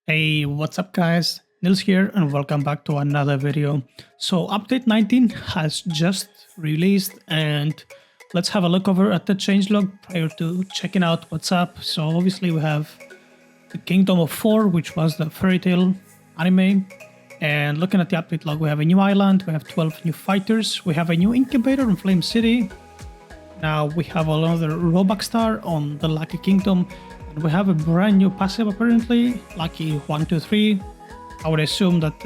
Hey, what's up guys? Nils here and welcome back to another video. So update 19 has just released and let's have a look over at the changelog prior to checking out what's up. So obviously we have the Kingdom of 4, which was the fairy tale anime. And looking at the update log, we have a new island, we have 12 new fighters, we have a new incubator in Flame City. Now we have another Roblox star on the Lucky Kingdom. And we have a brand new passive apparently, Lucky 123. I would assume that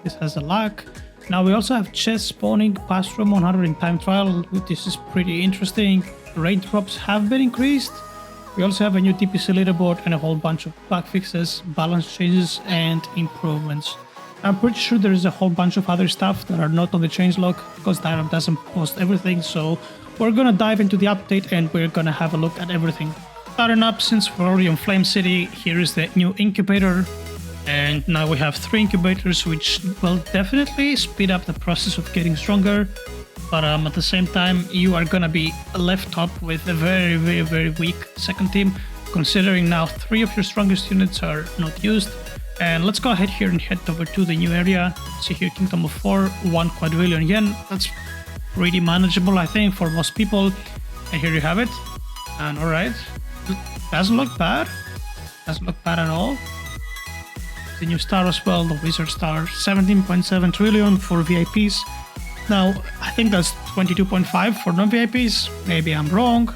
this has a luck. Now we also have chest spawning past room 100 in time trial. This is pretty interesting. Raid drops have been increased. We also have a new TPC leaderboard and a whole bunch of bug fixes, balance changes, and improvements. I'm pretty sure there is a whole bunch of other stuff that are not on the changelog because Dyram doesn't post everything, so we're gonna dive into the update and we're gonna have a look at everything. Starting up, since we're already on Flame City, here is the new incubator. And now we have 3 incubators, which will definitely speed up the process of getting stronger. But at the same time, you are gonna be left up with a very weak second team, considering now 3 of your strongest units are not used. And let's go ahead here and head over to the new area. See here, Kingdom of 4, 1 quadrillion yen. That's pretty manageable, I think, for most people. And here you have it. And alright, doesn't look bad. Doesn't look bad at all. The new star as well, the Wizard Star, 17.7 trillion for VIPs. Now, I think that's 22.5 for non-VIPs. Maybe I'm wrong,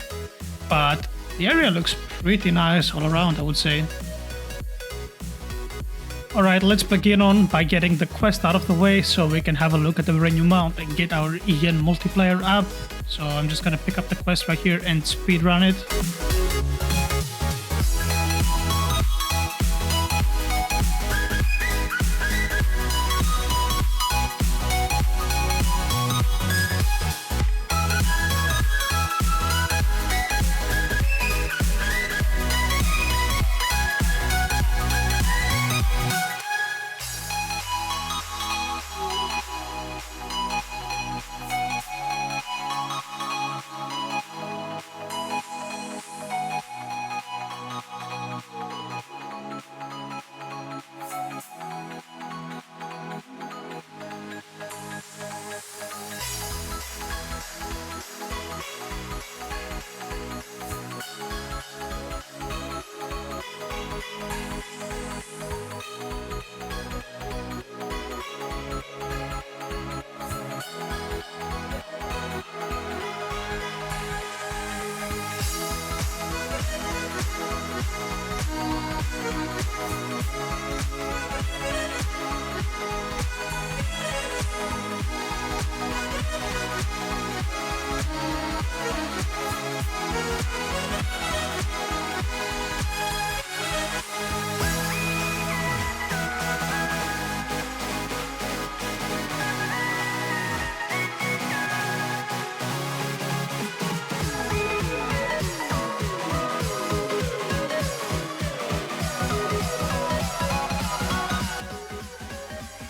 but the area looks pretty nice all around, I would say. Alright, let's begin on by getting the quest out of the way so we can have a look at the brand new mount and get our yen multiplier up. So I'm just gonna pick up the quest right here and speedrun it.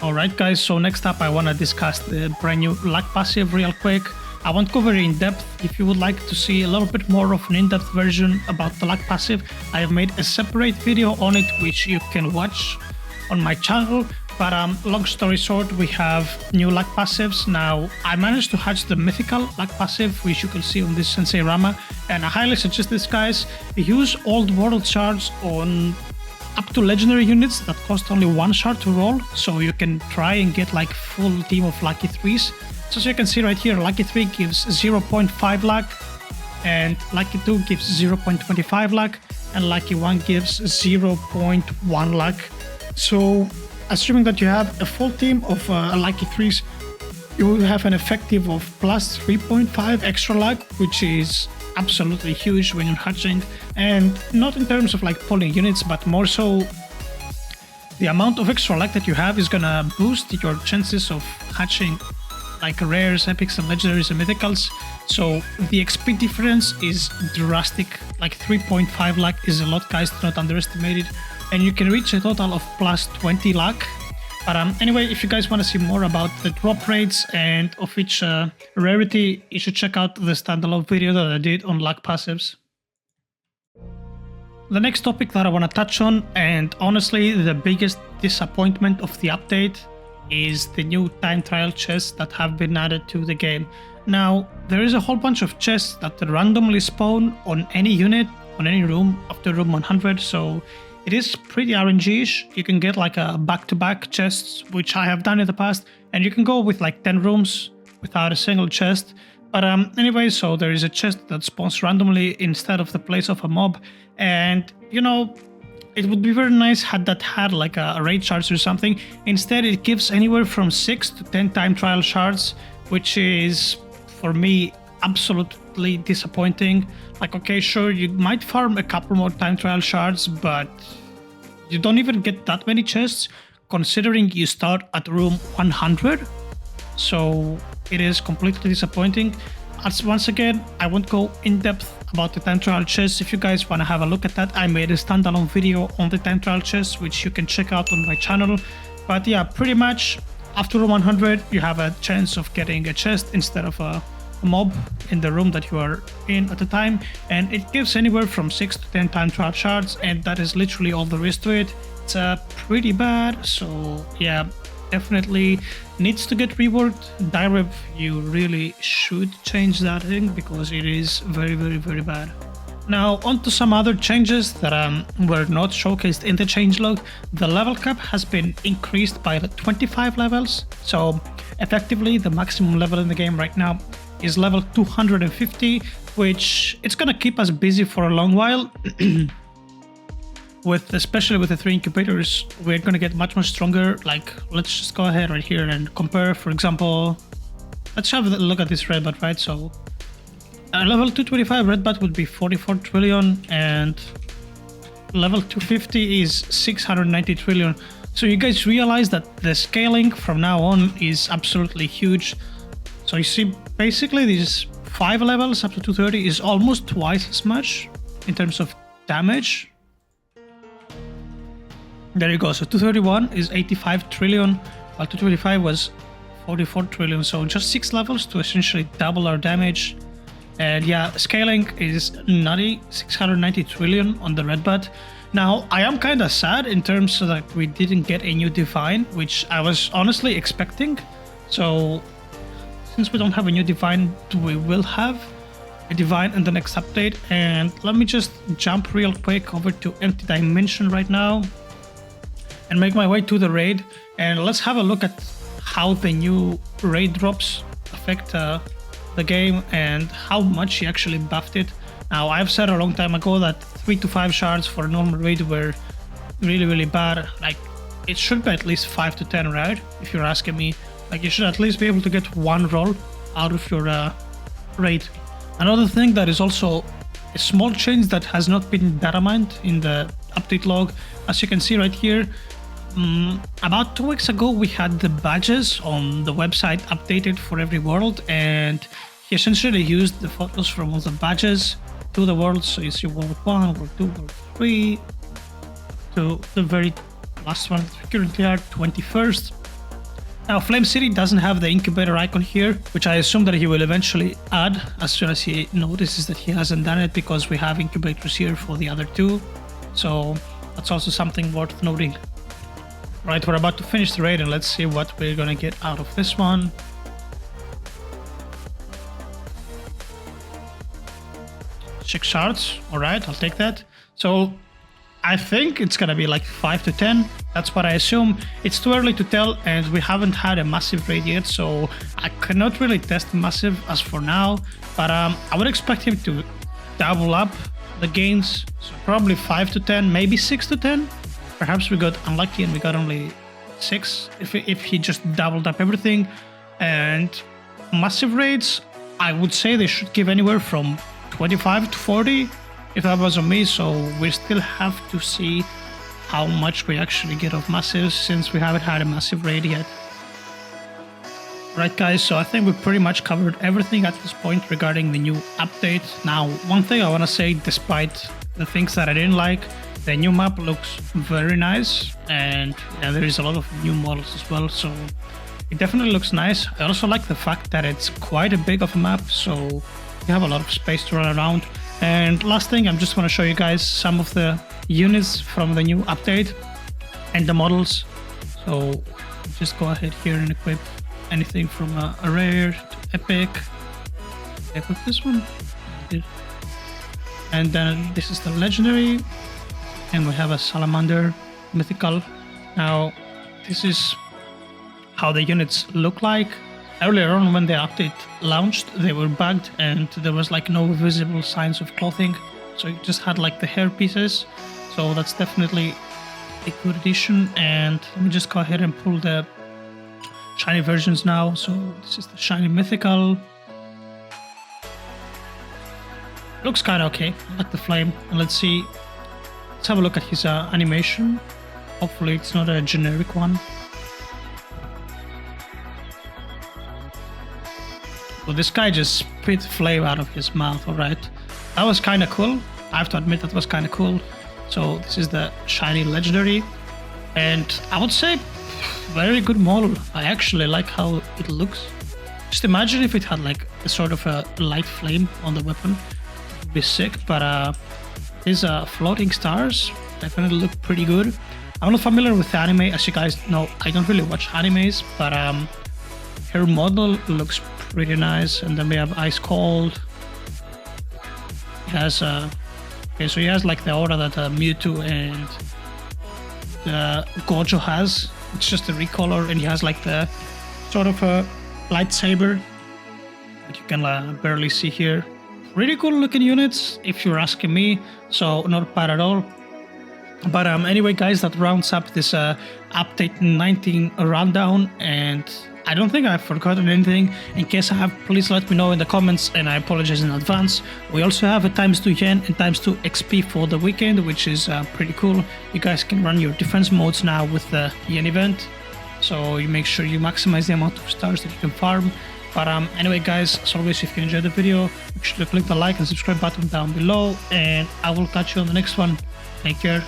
Alright guys, so next up I want to discuss the brand new luck passive real quick. I won't go very in depth. If you would like to see a little bit more of an in-depth version about the luck passive, I have made a separate video on it which you can watch on my channel. But long story short, we have new luck passives. Now I managed to hatch the mythical luck passive, which you can see on this Sensei Rama, and I highly suggest this, guys. Use old world shards on up to legendary units that cost only 1 shard to roll, so you can try and get like full team of lucky 3s. So as you can see right here, lucky 3 gives 0.5 luck, and lucky 2 gives 0.25 luck, and lucky 1 gives 0.1 luck. So assuming that you have a full team of lucky 3s, you will have an effective of plus 3.5 extra luck, which is absolutely huge when you're hatching, and not in terms of like pulling units, but more so the amount of extra luck that you have is gonna boost your chances of hatching like rares, epics, and legendaries and mythicals. So the XP difference is drastic. Like 3.5 luck is a lot, guys, do not underestimate it, and you can reach a total of plus 20 luck. But anyway, if you guys want to see more about the drop rates and of each rarity, you should check out the standalone video that I did on luck passives. The next topic that I want to touch on, and honestly the biggest disappointment of the update, is the new time trial chests that have been added to the game. Now, there is a whole bunch of chests that randomly spawn on any unit, on any room after room 100, so it is pretty RNG-ish. You can get like a back-to-back chests, which I have done in the past, and you can go with like 10 rooms without a single chest. But anyway, so there is a chest that spawns randomly instead of the place of a mob, and you know, it would be very nice had that had like a raid shards or something. Instead, it gives anywhere from 6 to 10 time trial shards, which is, for me, absolutely disappointing. Like, okay, sure, you might farm a couple more time trial shards, but you don't even get that many chests, considering you start at room 100. So it is completely disappointing. As once again, I won't go in depth about the time trial chests. If you guys want to have a look at that, I made a standalone video on the time trial chests, which you can check out on my channel. But yeah, pretty much after room 100, you have a chance of getting a chest instead of a mob in the room that you are in at the time, and it gives anywhere from 6 to 10 time trial shards, and that is literally all there is to it. It's pretty bad, so yeah, definitely needs to get reworked. Direv, you really should change that thing because it is very, very, very bad. Now, on to some other changes that were not showcased in the changelog. The level cap has been increased by 25 levels, so effectively the maximum level in the game right now is level 250, which it's gonna keep us busy for a long while. Especially with the 3 incubators, we're gonna get much more stronger. Like, let's just go ahead right here and compare. For example, let's have a look at this red bat, right? So level 225 red bat would be 44 trillion, and level 250 is 690 trillion. So you guys realize that the scaling from now on is absolutely huge. So you see, basically these 5 levels up to 230 is almost twice as much in terms of damage. There you go. So 231 is 85 trillion, while 225 was 44 trillion. So just 6 levels to essentially double our damage. And yeah, scaling is nutty, 690 trillion on the red bat. Now, I am kind of sad in terms of that we didn't get a new divine, which I was honestly expecting. So since we don't have a new divine, we will have a divine in the next update. And let me just jump real quick over to Empty Dimension right now and make my way to the raid, and let's have a look at how the new raid drops affect the game and how much he actually buffed it. Now, I've said a long time ago that 3 to 5 shards for a normal raid were really, really bad. Like, it should be at least 5 to 10, right? If you're asking me, like, you should at least be able to get 1 roll out of your raid. Another thing that is also a small change that has not been data mined in the update log, as you can see right here. About 2 weeks ago, we had the badges on the website updated for every world, and he essentially used the photos from all the badges to the worlds. So you see World 1, World 2, World 3, to the very last one, currently are 21st. Now, Flame City doesn't have the incubator icon here, which I assume that he will eventually add as soon as he notices that he hasn't done it, because we have incubators here for the other 2. So that's also something worth noting. Right, we're about to finish the raid, and let's see what we're gonna get out of this one. Six shards, alright, I'll take that. So I think it's gonna be like 5 to 10. That's what I assume. It's too early to tell, and we haven't had a massive raid yet, so I cannot really test massive as for now. But I would expect him to double up the gains, so probably 5 to 10, maybe 6 to 10. Perhaps we got unlucky and we got only 6 if he just doubled up everything. And massive raids, I would say they should give anywhere from 25 to 40 if that was on me. So we still have to see how much we actually get of massives, since we haven't had a massive raid yet. Right, guys, so I think we pretty much covered everything at this point regarding the new update. Now, one thing I want to say, despite the things that I didn't like, the new map looks very nice, and yeah, there is a lot of new models as well, so it definitely looks nice. I also like the fact that it's quite a big of a map, so you have a lot of space to run around. And last thing, I'm just going to show you guys some of the units from the new update and the models. So just go ahead here and equip anything from a rare to epic. Equip this one. And then this is the legendary. And we have a salamander mythical. Now, this is how the units look like. Earlier on, when the update launched, they were bugged and there was like no visible signs of clothing. So you just had like the hair pieces. So that's definitely a good addition. And let me just go ahead and pull the shiny versions now. So this is the shiny mythical. Looks kind of okay. I like the flame. And let's see. Let's have a look at his animation. Hopefully it's not a generic one. Well, this guy just spit flame out of his mouth, alright. That was kind of cool. I have to admit that was kind of cool. So this is the shiny legendary. And I would say, very good model. I actually like how it looks. Just imagine if it had like a sort of a light flame on the weapon. It would be sick, but these floating stars definitely look pretty good. I'm not familiar with the anime. As you guys know, I don't really watch animes, but her model looks pretty nice. And then we have Ice Cold. He has okay, so he has like the aura that Mewtwo and Gojo has. It's just a recolor, and he has like the sort of a lightsaber that you can barely see here. Pretty cool looking units, if you're asking me. So not bad at all. But anyway, guys, that rounds up this update 19 rundown, and I don't think I've forgotten anything. In case I have, please let me know in the comments, and I apologize in advance. We also have a ×2 yen and ×2 XP for the weekend, which is pretty cool. You guys can run your defense modes now with the yen event, so you make sure you maximize the amount of stars that you can farm. But anyway, guys, as always, if you enjoyed the video, make sure to click the like and subscribe button down below, and I will catch you on the next one. Take care.